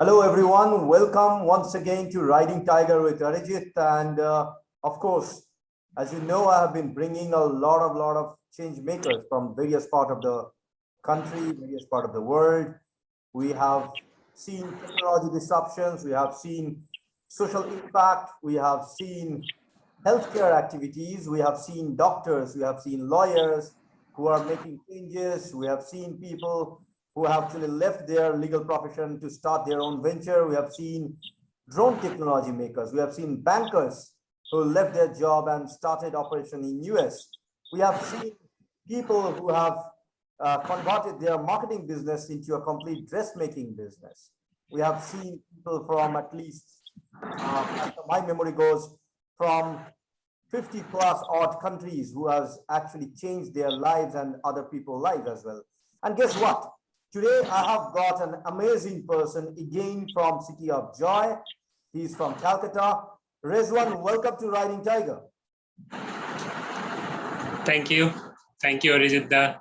Hello everyone, welcome once again to Riding Tiger with Arijit. And of course, as you know, I have been bringing a lot of change makers from various part of the country, various part of the world. We have seen technology disruptions, we have seen social impact, we have seen healthcare activities, we have seen doctors, we have seen lawyers who are making changes, we have seen people who have actually left their legal profession to start their own venture. We have seen drone technology makers. We have seen bankers who left their job and started operation in US. We have seen people who have converted their marketing business into a complete dressmaking business. We have seen people from at least, as my memory goes, from 50 plus odd countries who has actually changed their lives and other people's lives as well. And guess what? Today, I have got an amazing person again from City of Joy. He's from Kolkata. Rizwan, welcome to Riding Tiger. Thank you. Thank you, Arijit.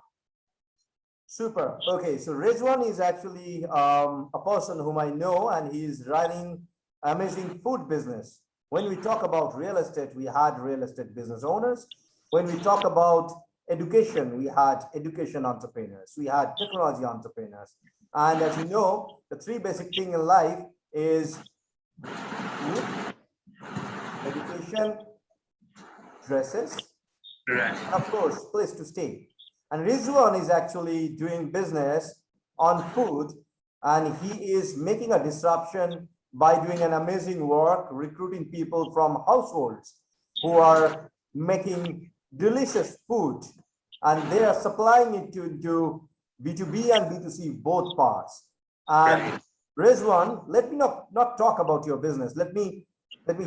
Super. Okay, so Rizwan is actually a person whom I know, and he's running amazing food business. When we talk about real estate, we had real estate business owners. When we talk about education, we had education entrepreneurs, we had technology entrepreneurs. And as you know, the three basic things in life is food, education, dresses, and of course, place to stay. And Rizwan is actually doing business on food, and he is making a disruption by doing an amazing work, recruiting people from households who are making delicious food, and they are supplying it to B2B and B2C both parts. And Rizwan, let me not talk about your business. Let me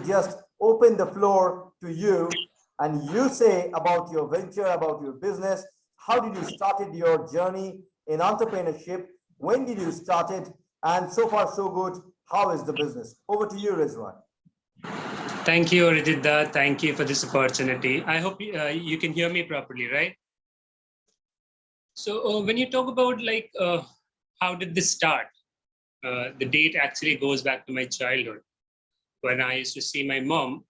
just open the floor to you, and you say about your venture, about your business. How did you started your journey in entrepreneurship? When did you start it? And so far so good. How is the business? Over to you, Rizwan. Thank you, Arijit. Thank you for this opportunity. I hope you can hear me properly, right? So when you talk about how did this start? The date actually goes back to my childhood when I used to see my mom.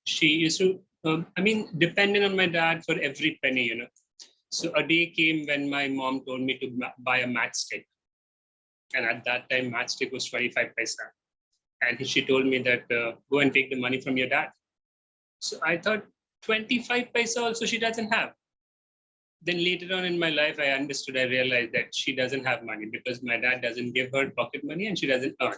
She used to, depending on my dad for every penny, So a day came when my mom told me to buy a matchstick. And at that time, matchstick was 25 paisa. And she told me that go and take the money from your dad. So I thought 25 paisa also she doesn't have. Then later on in my life, I realized that she doesn't have money because my dad doesn't give her pocket money and she doesn't earn.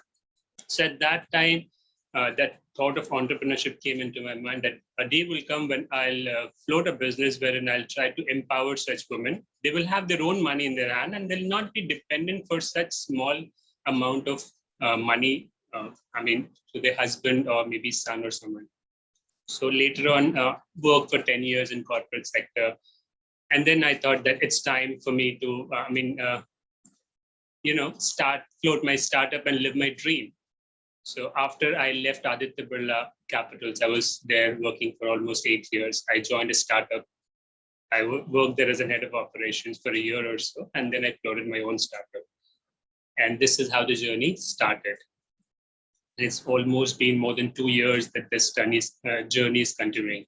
So at that time, that thought of entrepreneurship came into my mind that a day will come when I'll float a business wherein I'll try to empower such women. They will have their own money in their hand and they'll not be dependent for such small amount of money, to their husband or maybe son or someone. So later on, worked for 10 years in corporate sector. And then I thought that it's time for me to, float my startup and live my dream. So after I left Aditya Birla Capitals, I was there working for almost 8 years. I joined a startup. I worked there as a head of operations for a year or so, and then I floated my own startup. And this is how the journey started. It's almost been more than 2 years that this journey is continuing.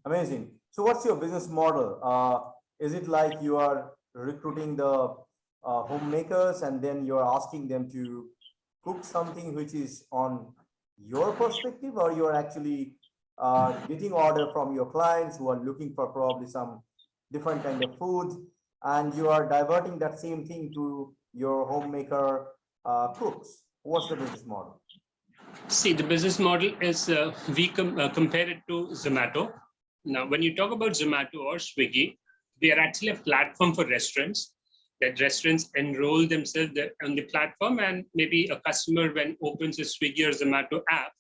Amazing. So what's your business model? Is it like you are recruiting the homemakers and then you're asking them to cook something which is on your perspective, or you're actually getting order from your clients who are looking for probably some different kind of food, and you are diverting that same thing to your homemaker cooks? What's the business model? See, the business model is we compare it to Zomato. Now, when you talk about Zomato or Swiggy, they are actually a platform for restaurants. That restaurants enroll themselves on the platform, and maybe a customer when opens a Swiggy or Zomato app,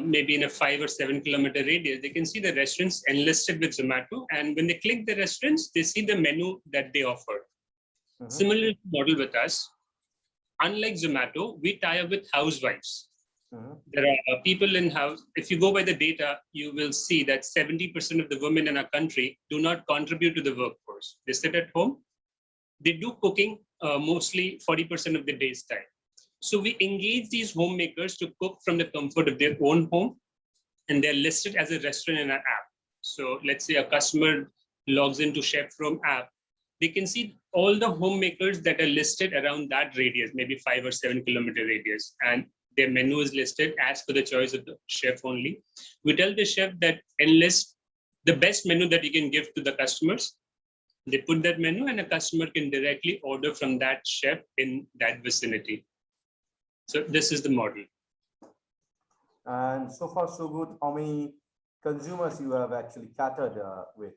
maybe in a 5 or 7 kilometer radius, they can see the restaurants enlisted with Zomato. And when they click the restaurants, they see the menu that they offer. Similar model with us. Unlike Zomato, we tie up with housewives. There are people in house. If you go by the data, you will see that 70% of the women in our country do not contribute to the workforce. They sit at home. They do cooking mostly 40% of the day's time. So we engage these homemakers to cook from the comfort of their own home, and they're listed as a restaurant in our app. So let's say a customer logs into Chef From app, they can see all the homemakers that are listed around that radius, maybe 5 or 7 kilometer radius, and their menu is listed as per the choice of the chef only. We tell the chef that enlist the best menu that you can give to the customers. They put that menu and a customer can directly order from that chef in that vicinity. So this is the model. And so far, so good. How many consumers you have actually catered with?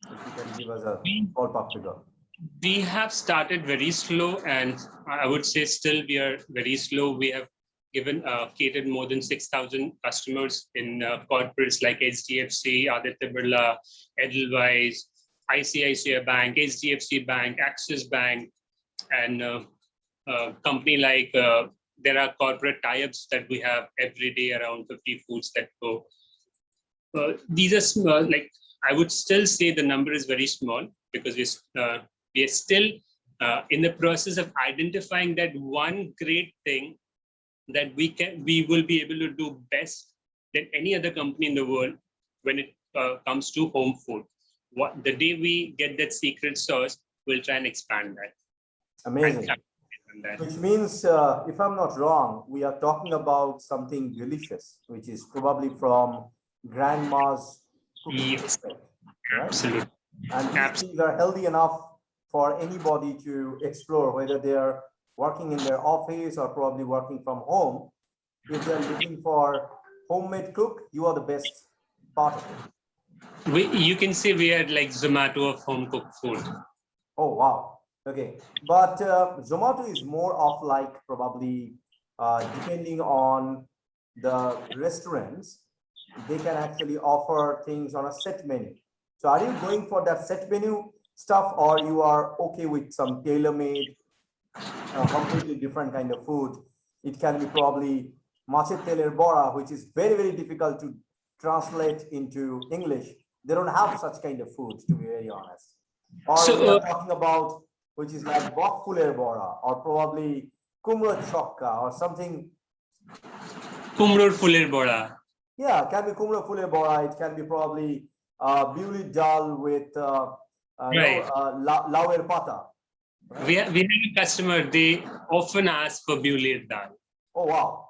If you can give us a ballpark figure. We have started very slow, and I would say still we are very slow. We have catered more than 6,000 customers in corporates like HDFC, Aditya Birla, Edelweiss, ICICI Bank, HDFC Bank, Axis Bank, and company like there are corporate tie-ups that we have every day, around 50 foods that go. These are small, like I would still say the number is very small because we are still in the process of identifying that one great thing that we will be able to do best than any other company in the world when it comes to home food. The day we get that secret sauce, we'll try and expand that. Amazing. Which means, if I'm not wrong, we are talking about something delicious, which is probably from grandma's cooking. Yes, right? Absolutely. And these things are healthy enough for anybody to explore, whether they're working in their office or probably working from home. If they're looking for homemade cook, you are the best part of it. You can say we are like Zomato of home cooked food. Oh, wow. Okay. But Zomato is more of like probably depending on the restaurants, they can actually offer things on a set menu. So are you going for that set menu stuff, or you are okay with some tailor-made, completely different kind of food? It can be probably mache teler bora, which is very, very difficult to translate into English. They don't have such kind of food, to be very honest. Or so, we are talking about, which is like bok fuler bora, or probably kumro chokka, or something. Kumro fuler bora. Yeah, it can be kumro fuler bora. It can be probably biuli dal with lauer pata. Right? We have a customer, they often ask for biuli dal. Oh, wow.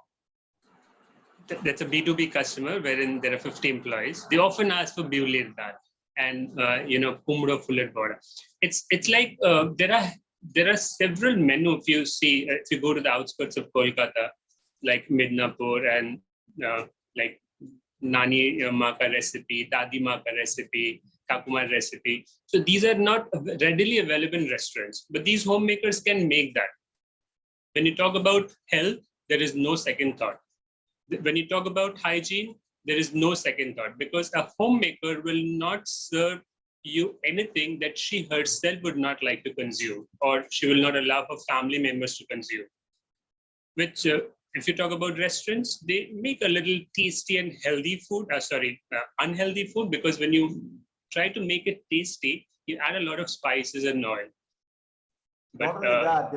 That's a B2B customer wherein there are 50 employees. They often ask for biuli dal and kumro fuler bora. It's like there are several menus. If you see, if you go to the outskirts of Kolkata, like Midnapur and like Nani Maka recipe, Dadi Maka recipe, Kakumar recipe. So these are not readily available in restaurants, but these homemakers can make that. When you talk about health, there is no second thought. When you talk about hygiene, there is no second thought, because a homemaker will not serve you anything that she herself would not like to consume, or she will not allow her family members to consume. Which, if you talk about restaurants, they make a little tasty and healthy food, unhealthy food, because when you try to make it tasty, you add a lot of spices and oil. But, not only that,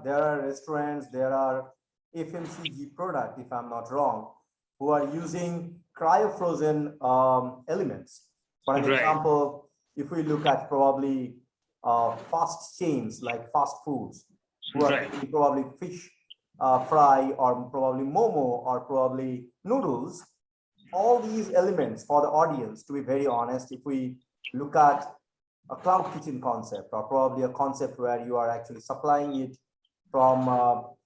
there are restaurants, there are FMCG product, if I'm not wrong, who are using cryo-frozen elements. For an example, if we look at probably fast chains like fast foods, who are making probably fish fry, or probably momo, or probably noodles, all these elements for the audience, to be very honest, if we look at a cloud kitchen concept, or probably a concept where you are actually supplying it from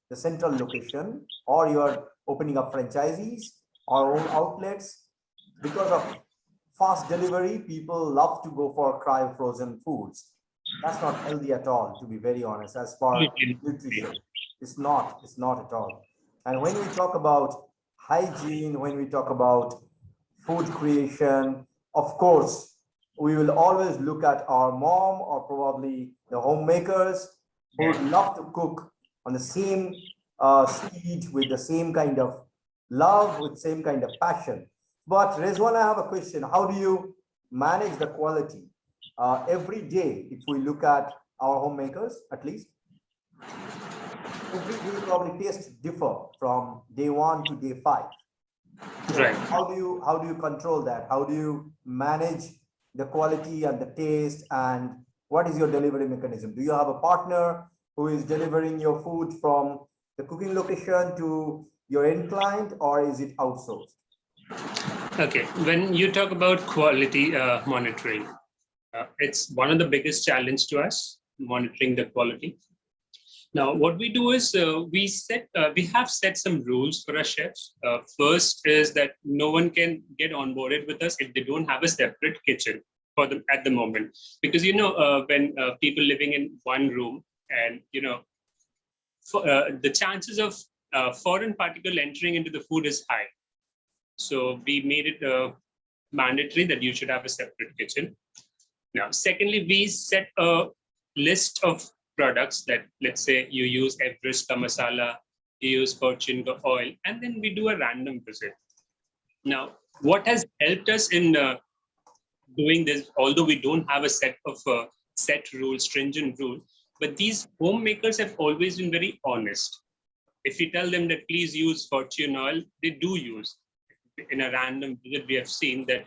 the central location, or you are opening up franchisees or own outlets, because of fast delivery, people love to go for cryo-frozen foods. That's not healthy at all, to be very honest, as far as nutrition. It's not at all. And when we talk about hygiene, when we talk about food creation, of course, we will always look at our mom, or probably the homemakers who would love to cook on the same speed, with the same kind of love, with same kind of passion. But Rizwan, I have a question. How do you manage the quality? Every day, if we look at our homemakers, at least, every day probably tastes differ from day 1 to day 5. So Right. how do you control that? How do you manage the quality and the taste, and what is your delivery mechanism? Do you have a partner who is delivering your food from the cooking location to your end client, or is it outsourced? Okay. When you talk about quality monitoring, it's one of the biggest challenge to us, monitoring the quality. Now, what we do is we have set some rules for our chefs. First is that no one can get onboarded with us if they don't have a separate kitchen for them at the moment, because when people living in one room, and the chances of foreign particle entering into the food is high. So we made it mandatory that you should have a separate kitchen. Now, secondly, we set a list of products that, let's say, you use Everest ka masala, you use fortune ka oil, and then we do a random visit. Now, what has helped us in doing this, although we don't have a set of set rules, stringent rules, but these homemakers have always been very honest. If you tell them that please use fortune oil, they do use. In a random visit, we have seen that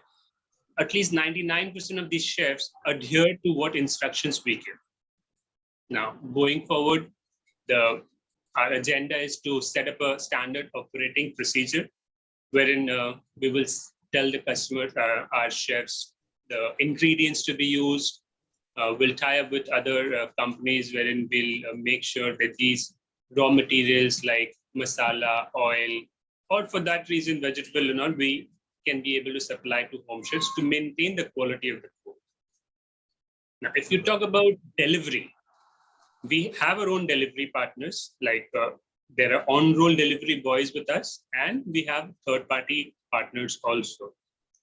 at least 99% of these chefs adhere to what instructions we give. Now, going forward, our agenda is to set up a standard operating procedure wherein we will tell the customer, our chefs, the ingredients to be used. We'll tie up with other companies wherein we'll make sure that these raw materials like masala, oil, or for that reason, vegetable or not, we can be able to supply to home chefs to maintain the quality of the food. Now, if you talk about delivery, we have our own delivery partners, like there are on-roll delivery boys with us, and we have third-party partners also.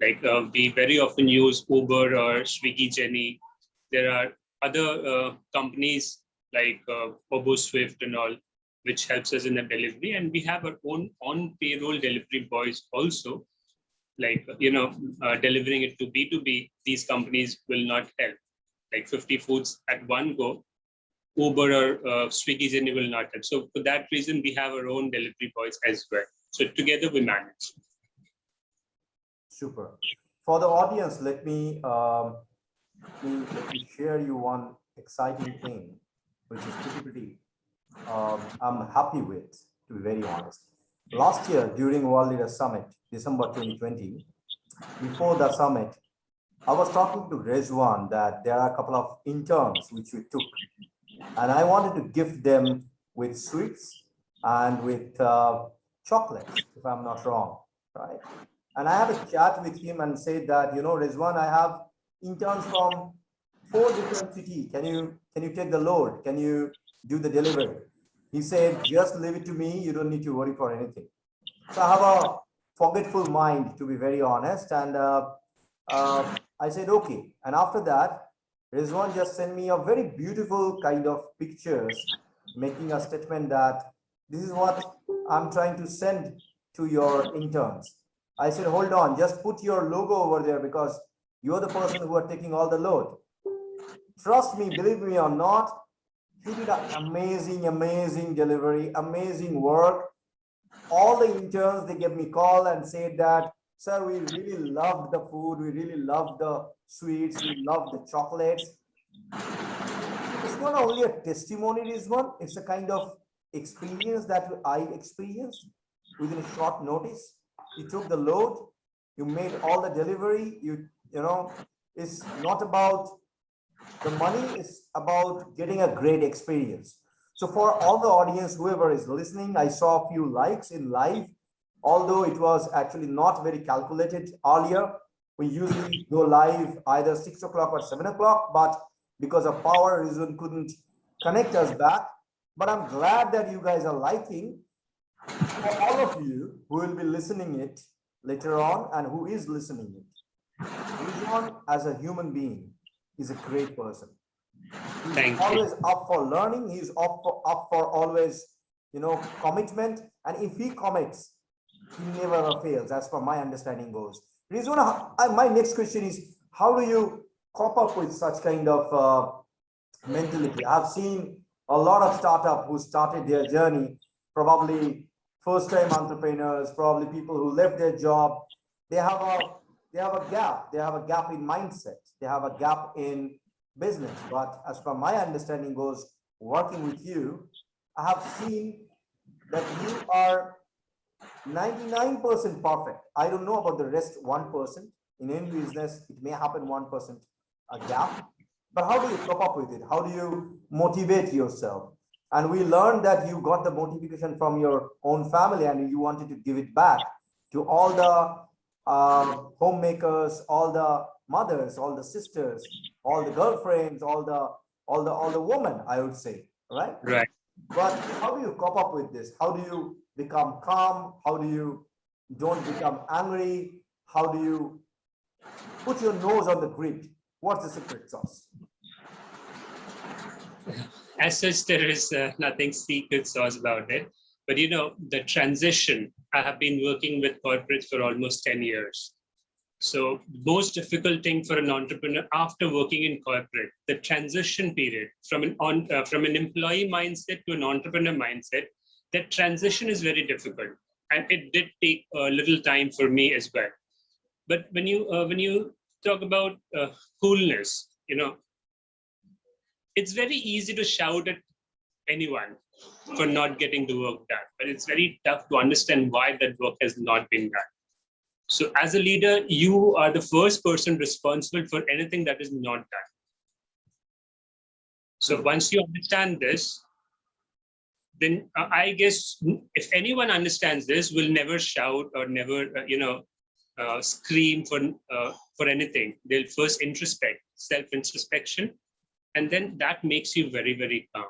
Like we very often use Uber or Swiggy Jenny. There are other companies like Obo Swift and all, which helps us in the delivery. And we have our own on-payroll delivery boys also, like, delivering it to B2B. These companies will not help. Like 50 foods at one go, Uber or Swiggy Jenny will not help. So for that reason, we have our own delivery boys as well. So together we manage. Super. For the audience, let me share you one exciting thing, which is pretty I'm happy with, to be very honest. Last year during World Leader Summit, December 2020, before the summit, I was talking to Rizwan that there are a couple of interns which we took, and I wanted to gift them with sweets and with chocolates, if I'm not wrong, right? And I had a chat with him and said that, Rizwan, I have interns from 4 different cities. Can you take the load? Can you do the delivery? He said, just leave it to me. You don't need to worry for anything. So I have a forgetful mind, to be very honest. And I said, okay. And after that, Rizwan just sent me a very beautiful kind of pictures, making a statement that this is what I'm trying to send to your interns. I said, hold on, just put your logo over there because you're the person who are taking all the load. Trust me, believe me or not, he did an amazing delivery, amazing work. All the interns, they gave me call and said that, sir, we really loved the food, we really loved the sweets, we loved the chocolates. It's not only a testimony, this one, it's a kind of experience that I experienced within a short notice. You took the load, you made all the delivery, it's not about the money, is about getting a great experience. So for all the audience, whoever is listening, I saw a few likes in live, although it was actually not very calculated earlier. We usually go live either 6 o'clock or 7 o'clock, but because of power reason couldn't connect us back. But I'm glad that you guys are liking. For all of you who will be listening it later on and who is listening it, Rizwan as a human being is a great person. He's always up for learning. He's up for always, commitment. And if he commits, he never fails, as per my understanding goes. Rizwan, my next question is, how do you cope up with such kind of mentality? I've seen a lot of startup who started their journey, probably first time entrepreneurs, probably people who left their job. They have a gap. They have a gap in mindset. They have a gap in business. But as per my understanding goes, working with you, I have seen that you are 99% perfect. I don't know about the rest 1%. In any business, it may happen 1% a gap. But how do you cope up with it? How do you motivate yourself? And we learned that you got the motivation from your own family and you wanted to give it back to all the homemakers, all the mothers, all the sisters, all the girlfriends, all the women, I would say, right? Right. But how do you cope up with this? How do you become calm? How do you don't become angry? How do you put your nose on the grid? What's the secret sauce? As such, there is nothing secret sauce about it. But the transition, I have been working with corporates for almost 10 years. So most difficult thing for an entrepreneur after working in corporate, the transition period from an employee mindset to an entrepreneur mindset, that transition is very difficult. And it did take a little time for me as well. But when you talk about coolness, it's very easy to shout at anyone for not getting the work done, but it's very tough to understand why that work has not been done. So as a leader, you are the first person responsible for anything that is not done. So once you understand this, then I guess if anyone understands this, will never shout or never, scream for anything. They'll first introspect, self-introspection, and then that makes you very, very calm.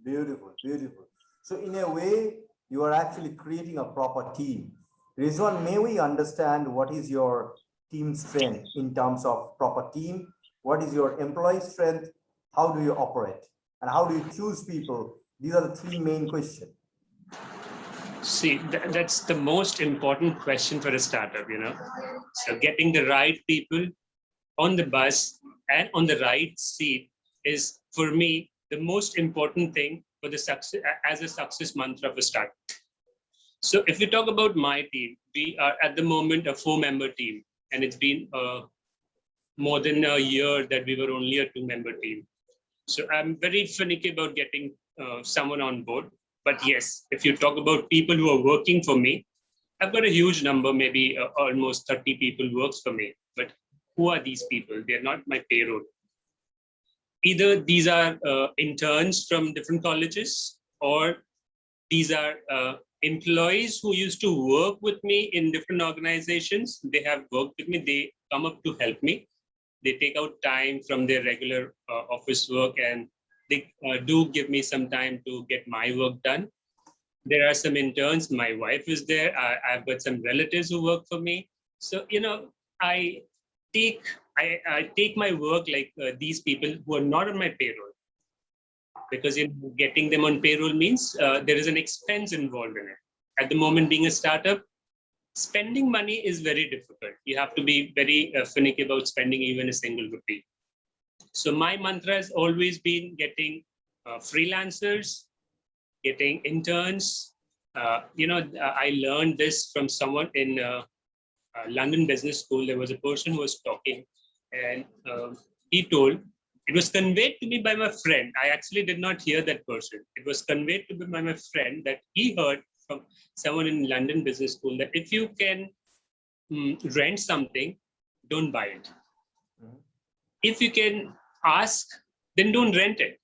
Beautiful, beautiful. So in a way, you are actually creating a proper team. Rizwan, may we understand what is your team strength in terms of proper team? What is your employee strength? How do you operate? And how do you choose people? These are the three main questions. See, that's the most important question for a startup, So getting the right people on the bus and on the right seat is, for me, the most important thing for the success as a success mantra for startup. So if we talk about my team, we are at the moment a 4-member team, and it's been more than a year that we were only a 2-member team. So I'm very finicky about getting someone on board. But yes, if you talk about people who are working for me, I've got a huge number, maybe almost 30 people works for me. But who are these people? They're not my payroll. Either these are interns from different colleges, or these are employees who used to work with me in different organizations. They have worked with me. They come up to help me. They take out time from their regular office work, and they do give me some time to get my work done. There are some interns. My wife is there. I've got some relatives who work for me. So, I take my work like these people who are not on my payroll, because getting them on payroll means there is an expense involved in it. At the moment, being a startup, spending money is very difficult. You have to be very finicky about spending even a single rupee. So my mantra has always been getting freelancers, getting interns. I learned this from someone in London Business School. There was a person who was talking, and he told, it was conveyed to me by my friend. I actually did not hear that person. It was conveyed to me by my friend that he heard from someone in London Business School that if you can rent something, don't buy it. If you can ask, then don't rent it.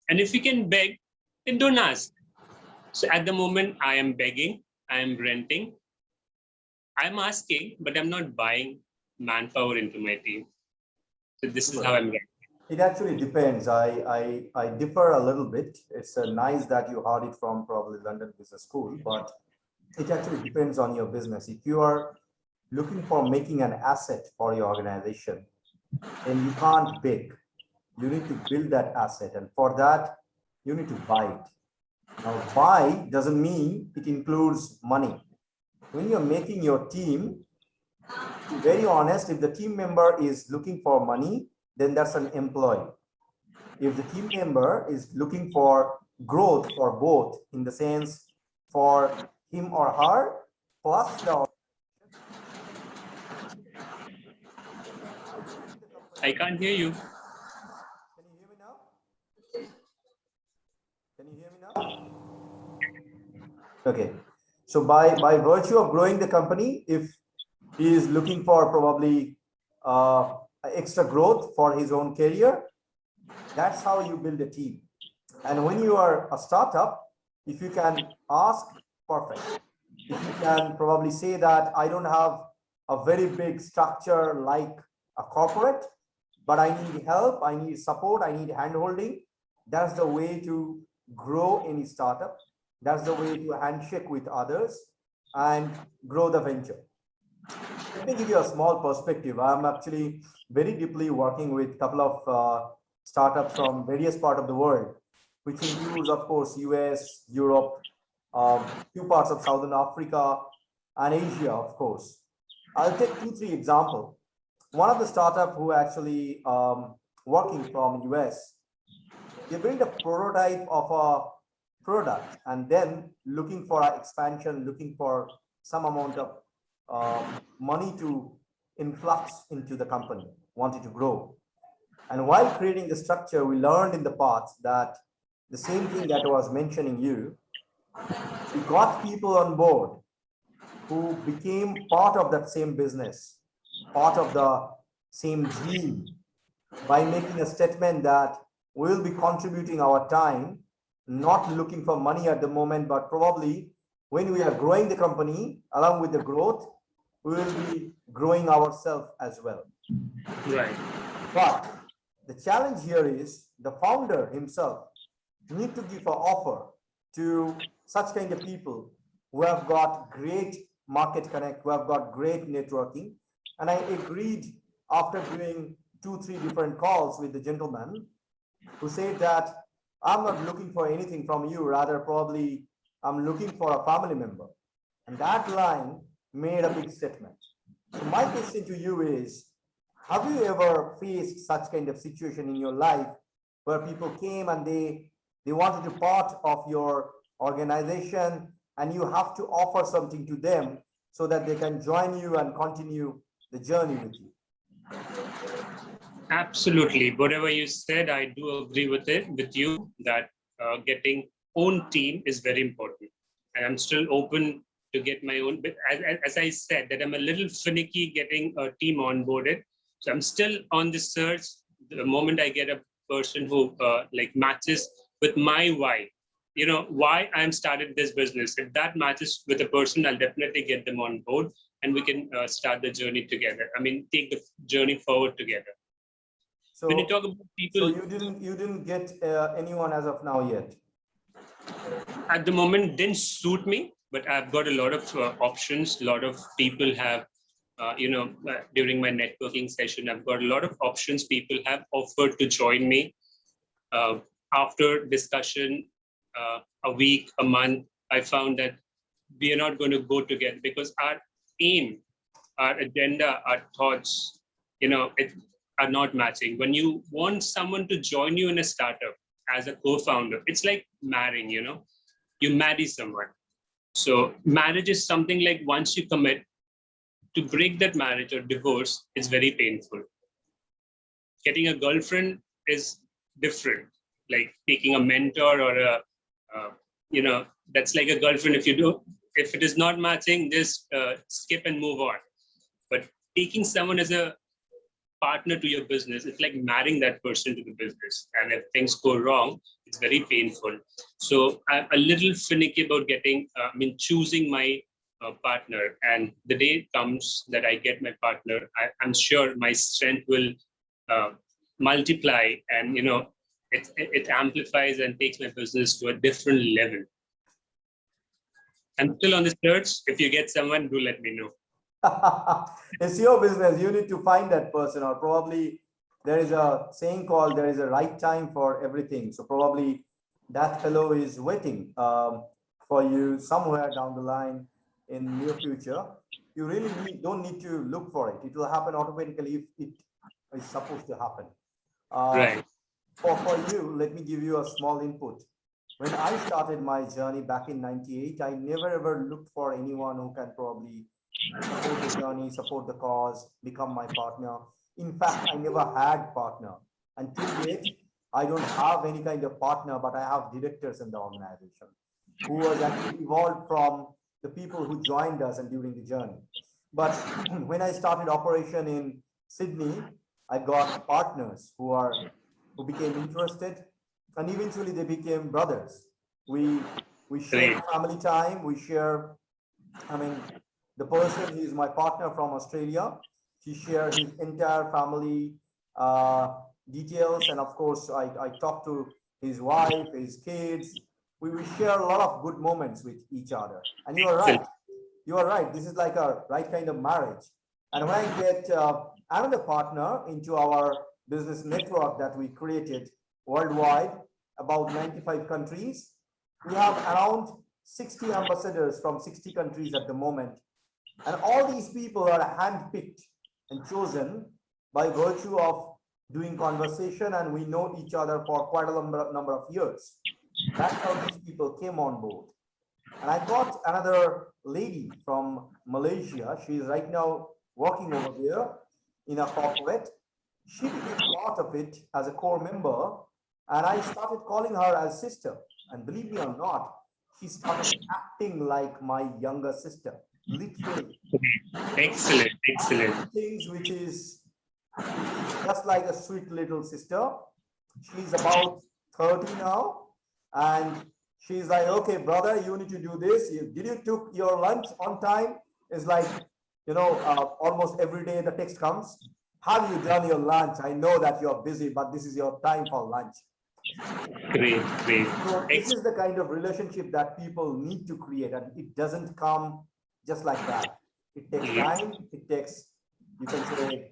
And if you can beg, then don't ask. So at the moment, I am begging, I am renting, I'm asking, but I'm not buying manpower into my team. So this is how I'm getting. It actually depends. I differ a little bit. It's nice that you heard it from probably London Business School, but it actually depends on your business. If you are looking for making an asset for your organization, then you can't beg. You need to build that asset, and for that, you need to buy it. Now, buy doesn't mean it includes money. when you're making your team, to be very honest, if the team member is looking for money, then that's an employee. If the team member is looking for growth for both, in the sense for him or her, plus the I can't hear you. Can you hear me now? Can you hear me now? Okay. So by virtue of growing the company, if he is looking for probably extra growth for his own career, that's how you build a team. And when you are a startup, if you can ask, perfect. If you can probably say that I don't have a very big structure like a corporate, but I need help, I need support, I need handholding. That's the way to grow any startup. That's the way to handshake with others and grow the venture. Let me give you a small perspective. I'm actually very deeply working with a couple of startups from various parts of the world, which includes, of course, US, Europe, few parts of Southern Africa, and Asia, of course. I'll take 2, 3 examples. One of the startup who actually working from US, they build a prototype of a product and then looking for an expansion, looking for some amount of money to influx into the company, wanted to grow. And while creating the structure, we learned in the past that the same thing that I was mentioning you, we got people on board who became part of that same business, part of the same dream, by making a statement that we will be contributing our time, not looking for money at the moment, but probably when we are growing the company, along with the growth, we will be growing ourselves as well. Right. But the challenge here is the founder himself need to give an offer to such kind of people who have got great market connect, who have got great networking. And I agreed after doing 2, 3 different calls with the gentleman who said that I'm not looking for anything from you, rather probably I'm looking for a family member. And that line made a big statement. So my question to you is, have you ever faced such kind of situation in your life where people came and they wanted to part of your organization and you have to offer something to them so that they can join you and continue the journey with you? Absolutely. Whatever you said, I do agree with it, with you, that getting own team is very important. And I'm still open to get my own, but as I said, that I'm a little finicky getting a team onboarded. So I'm still on the search. The moment I get a person who like matches with my why, you know, why I'm started this business. If that matches with a person, I'll definitely get them on board and we can start the journey together. I mean, take the journey forward together. So when you talk about people, so you didn't get anyone as of now yet? At the moment, didn't suit me, but I've got a lot of options. A lot of people have, during my networking session, I've got a lot of options. People have offered to join me. After discussion, a week, a month, I found that we are not going to go together because our aim, our agenda, our thoughts, are not matching. When you want someone to join you in a startup as a co-founder, it's like marrying, you marry someone. So marriage is something like once you commit, to break that marriage or divorce, it's very painful. Getting a girlfriend is different, like taking a mentor or that's like a girlfriend. If it is not matching, just skip and move on. But taking someone as a partner to your business, it's like marrying that person to the business. And if things go wrong, it's very painful. So I'm a little finicky about choosing my partner. And the day comes that I get my partner, I'm sure my strength will multiply, and it amplifies and takes my business to a different level. I'm still on the search. If you get someone, do let me know. It's your business. You need to find that person, or probably there is a saying called there is a right time for everything. So probably that fellow is waiting for you somewhere down the line. in near future, you really don't need to look for it. It will happen automatically if it is supposed to happen. Right. For you, let me give you a small input. When I started my journey back in 98, I never ever looked for anyone who can probably support the journey, support the cause, become my partner. In fact, I never had partner. Until date, I don't have any kind of partner, but I have directors in the organization who was actually evolved from the people who joined us and during the journey. But when I started operation in Sydney, I got partners who became interested, and eventually they became brothers. We share Great. family time. We share. I mean, the person, he is my partner from Australia. He shared his entire family uh, details, and of course, I talk to his wife, his kids. We share a lot of good moments with each other. And you are Excellent. right. You are right. This is like a right kind of marriage. And when I get another partner into our business network that we created worldwide, about 95 countries, we have around 60 ambassadors from 60 countries at the moment. And all these people are handpicked and chosen by virtue of doing conversation, and we know each other for quite a number of years. That's how these people came on board. And I got another lady from Malaysia. She is right now working over there in a corporate. She became part of it as a core member, and I started calling her as sister. And believe me or not, she started acting like my younger sister, literally. Excellent. Excellent. Things which is just like a sweet little sister. She's about 30 now, and she's like, okay, brother, you need to do this. Did you took your lunch on time? It's like, almost every day the text comes. Have you done your lunch? I know that you're busy, but this is your time for lunch. Great. Great. So this is the kind of relationship that people need to create, and it doesn't come just like that. It takes time. It takes, you can say,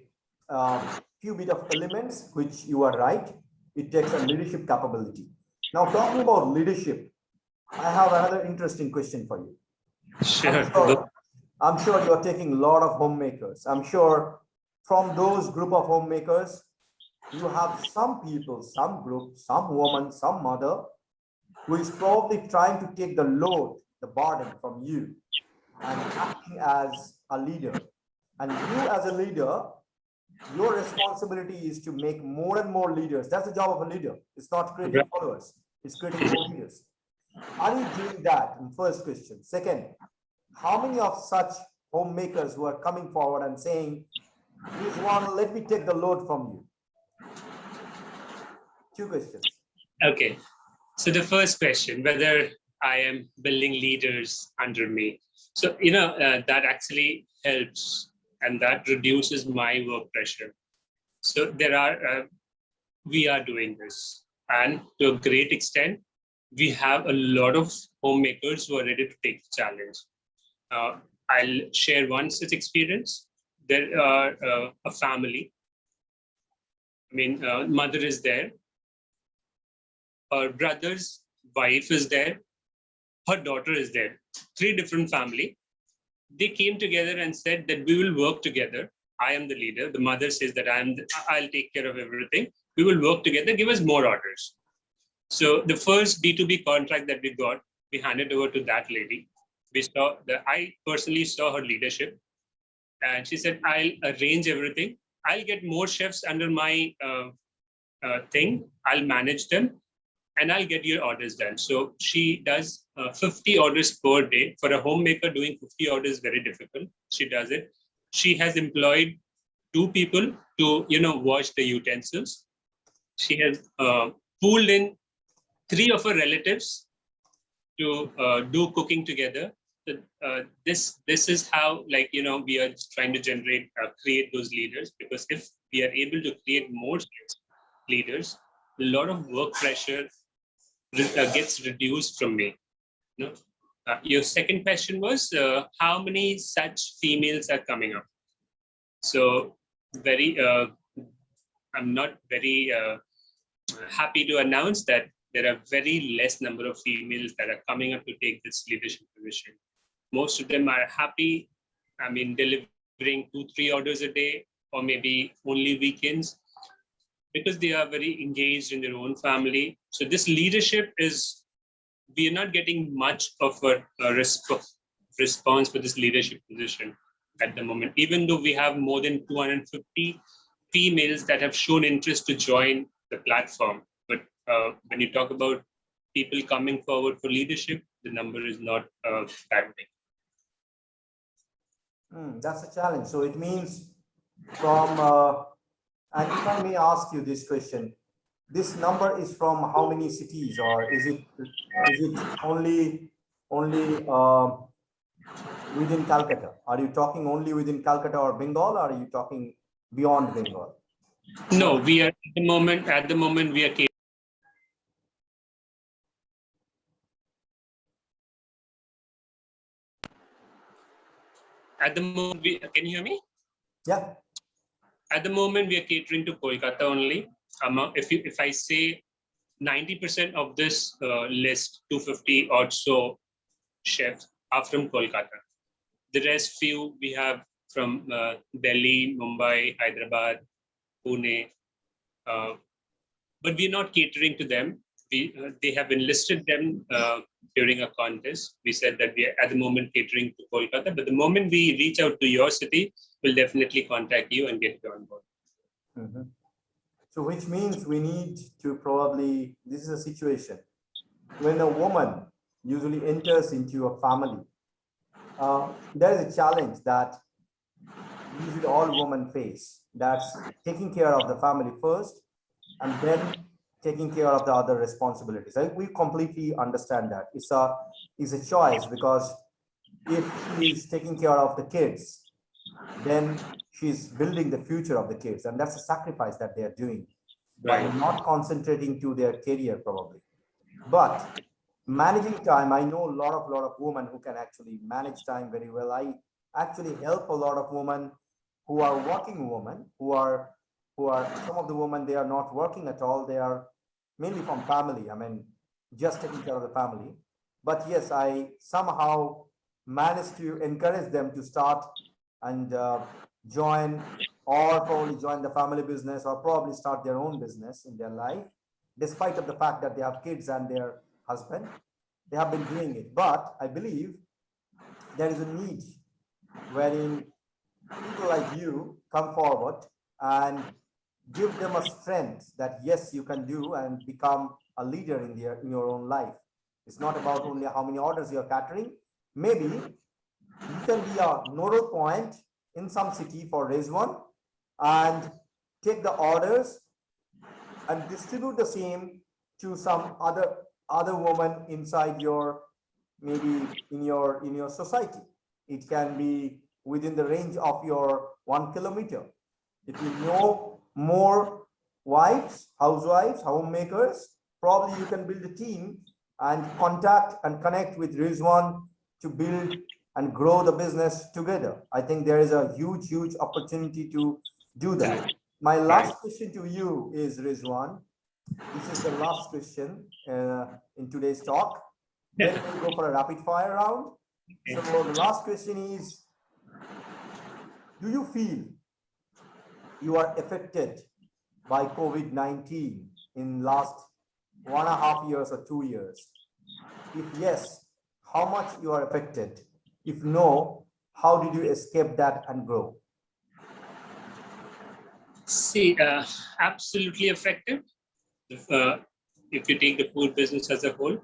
few bit of elements, which you are right. It takes a leadership capability. Now, talking about leadership, I have another interesting question for you. Sure. I'm sure you're taking a lot of homemakers. I'm sure from those group of homemakers, you have some people, some group, some woman, some mother who is probably trying to take the load, the burden from you and acting as a leader. And you as a leader, your responsibility is to make more and more leaders. That's the job of a leader. It's not creating followers, it's creating more leaders. Are you doing that? First question. Second, how many of such homemakers who are coming forward and saying, Rizwan, let me take the load from you? Two questions. Okay. So the first question, whether I am building leaders under me. So, that actually helps and that reduces my work pressure. So we are doing this. And to a great extent, we have a lot of homemakers who are ready to take the challenge. I'll share one such experience. There are a family. Mother is there. Her brother's wife is there. Her daughter is there. 3 different family. They came together and said that we will work together. I am the leader. The mother says that I'll take care of everything. We will work together. Give us more orders. So the first B2B contract that we got, we handed over to that lady. I personally saw her leadership, and she said, I'll arrange everything. I'll get more chefs under my thing. I'll manage them, and I'll get your orders done. So she does 50 orders per day. For a homemaker, doing 50 orders is very difficult. She does it. She has employed 2 people to, wash the utensils. She has pulled in 3 of her relatives to do cooking together. This is how, we are trying to create those leaders, because if we are able to create more leaders, a lot of work pressure gets reduced from me. Your second question was how many such females are coming up. So I'm not very happy to announce that there are very less number of females that are coming up to take this leadership position. most of them are happy. I mean, delivering 2-3 orders a day, or maybe only weekends, because they are very engaged in their own family. So this leadership is, we are not getting much of a response for this leadership position at the moment, even though we have more than 250 females that have shown interest to join the platform. But when you talk about people coming forward for leadership, the number is not that big. That's a challenge. So it means from, and if I may ask you this question, this number is from how many cities, or is it only within Calcutta? Are you talking only within Calcutta or Bengal, or are you talking beyond Bengal? No, we are at the moment we are at the moment can you hear me? Yeah. At the moment we are catering to Kolkata only. If I say 90% of this list, 250 or so chefs are from Kolkata. The rest few we have from Delhi, Mumbai, Hyderabad, Pune, but we're not catering to them. They have enlisted them during a contest. We said that we are at the moment catering to Kolkata, but the moment we reach out to your city, we'll definitely contact you and get you on board. Mm-hmm. So which means we need to probably, this is a situation when a woman usually enters into a family, there is a challenge that usually all women face. That's taking care of the family first and then taking care of the other responsibilities. We completely understand that. It's a choice, because if she is taking care of the kids, then she's building the future of the kids, and that's a sacrifice that they are doing. They are Right. not concentrating to their career probably. But managing time, I know a lot of women who can actually manage time very well. I actually help a lot of women who are working women, who are some of the women, they are not working at all. They are mainly from family. I mean, just taking care of the family. But yes, I somehow managed to encourage them to start and join, or probably join the family business, or probably start their own business in their life, despite of the fact that they have kids and their husband. They have been doing it. But I believe there is a need wherein people like you come forward and give them a strength that yes, you can do and become a leader in your own life. It's not about only how many orders you're catering. Maybe you can be a nodal point in some city for Rizwan and take the orders and distribute the same to some other woman inside your, maybe in your society. It can be within the range of your 1 kilometer. If you know more wives, housewives, homemakers, probably you can build a team and contact and connect with Rizwan to build and grow the business together. I think there is a huge opportunity to do that. My last question to you is, Rizwan, this is the last question in today's talk. Then we'll go for a rapid fire round. So the last question is, do you feel you are affected by COVID-19 in last 1.5 years or 2 years? If yes, how much you are affected? If no, how did you escape that and grow? See, absolutely affected. If you take the food business as a whole,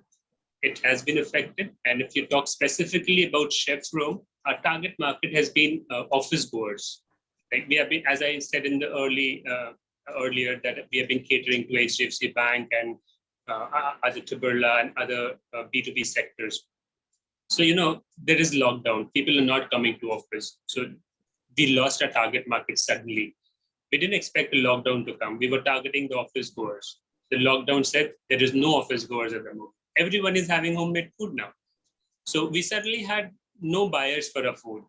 it has been affected. And if you talk specifically about Chef's Room, our target market has been office goers. Like we have been, as I said in the earlier, that we have been catering to HDFC Bank and other Birla and other B2B sectors. So, there is lockdown. People are not coming to office. So we lost our target market suddenly. We didn't expect a lockdown to come. We were targeting the office goers. The lockdown said there is no office goers at the moment. Everyone is having homemade food now. So we suddenly had no buyers for our food.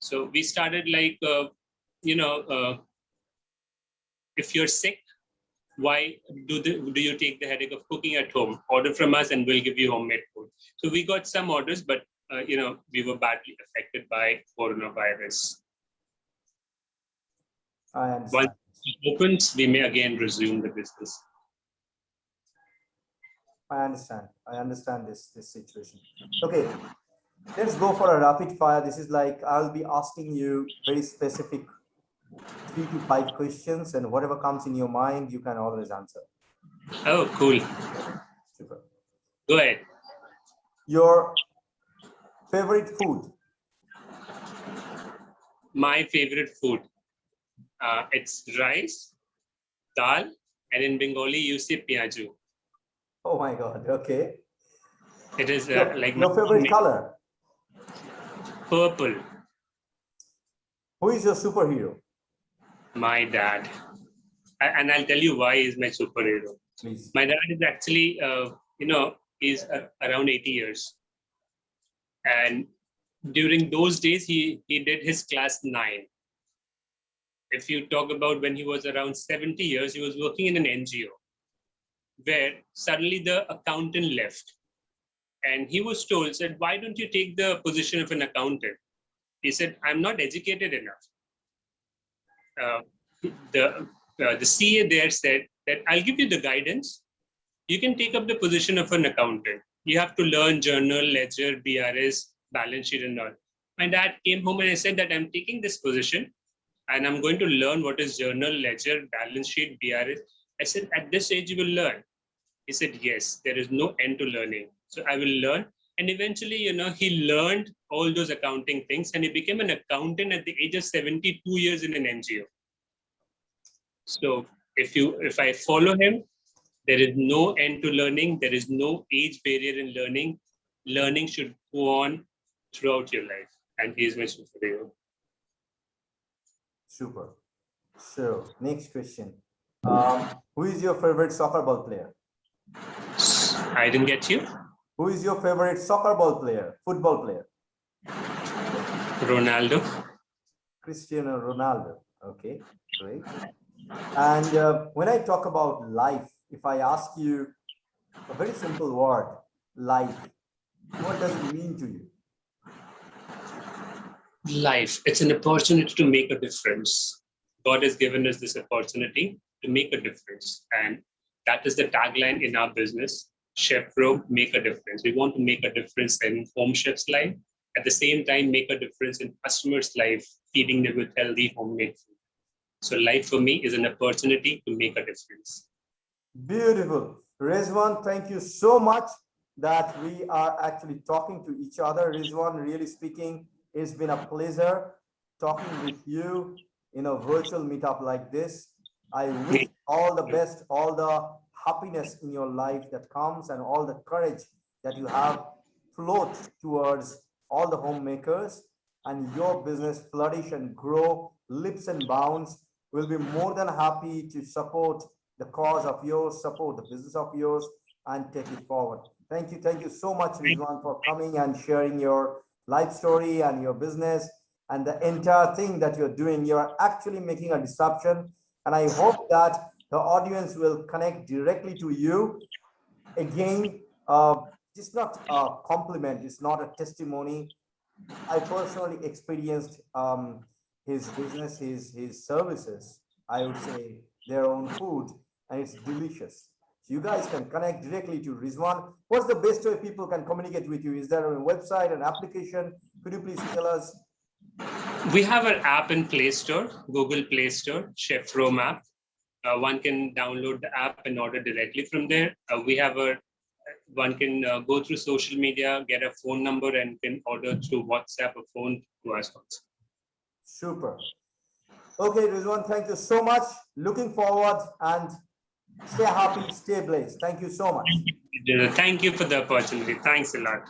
So we started like, if you're sick, why do you take the headache of cooking at home? Order from us and we'll give you homemade food. So we got some orders, but we were badly affected by coronavirus. I understand. Once it opens, we may again resume the business. I understand this situation. Okay, let's go for a rapid fire. This is like I'll be asking you very specific 3 to 5 questions, and whatever comes in your mind, you can always answer. Oh, cool. Super. Go ahead. Your favorite food? My favorite food. It's rice, dal, and in Bengali you say piyaju. Oh my God. Okay. It is like Your favorite color? purple. Who is your superhero? My dad. And I'll tell you why he's my superhero. Please. My dad is actually, he's around 80 years. And during those days, he did his class 9. If you talk about when he was around 70 years, he was working in an NGO where suddenly the accountant left. And he was told, said, why don't you take the position of an accountant? He said, I'm not educated enough. The CA there said that I'll give you the guidance. You can take up the position of an accountant. You have to learn journal, ledger, BRS, balance sheet and all. My dad came home and I said that I'm taking this position and I'm going to learn what is journal, ledger, balance sheet, BRS. I said, at this age, you will learn. He said, yes, there is no end to learning. So I will learn. And eventually, he learned all those accounting things and he became an accountant at the age of 72 years in an NGO. So if I follow him, there is no end to learning. There is no age barrier in learning. Learning should go on throughout your life. And he is my superhero. Super. So next question. Who is your favorite soccer ball player? I didn't get you. Who is your favorite soccer ball player, football player? Ronaldo. Cristiano Ronaldo. Okay, great. And when I talk about life, if I ask you a very simple word, life, what does it mean to you? Life, it's an opportunity to make a difference. God has given us this opportunity to make a difference. And that is the tagline in our business, Chef Pro, make a difference. We want to make a difference in home chef's life. At the same time, make a difference in customers' life, feeding them with healthy homemade food. So life for me is an opportunity to make a difference. Beautiful. Rizwan, thank you so much that we are actually talking to each other. Rizwan, really speaking, it's been a pleasure talking with you in a virtual meetup like this. I wish all the best, all the happiness in your life that comes and all the courage that you have float towards all the homemakers and your business flourish and grow leaps and bounds. We'll be more than happy to support the cause of yours, support the business of yours, and take it forward. Thank you so much, Rizwan, for coming and sharing your life story and your business and the entire thing that you're doing. You're actually making a disruption, and I hope that the audience will connect directly to you. Again, it's not a compliment, it's not a testimony. I personally experienced his business, his services, I would say their own food, and it's delicious. So you guys can connect directly to Rizwan. What's the best way people can communicate with you? Is there a website, an application? Could you please tell us? We have an app in Play Store, Google Play Store, Chef Rome app. One can download the app and order directly from there. One can go through social media, get a phone number, and can order through WhatsApp or phone to us also. Super. Okay, Rizwan, thank you so much. Looking forward, and stay happy, stay blessed. Thank you so much. Thank you for the opportunity. Thanks a lot.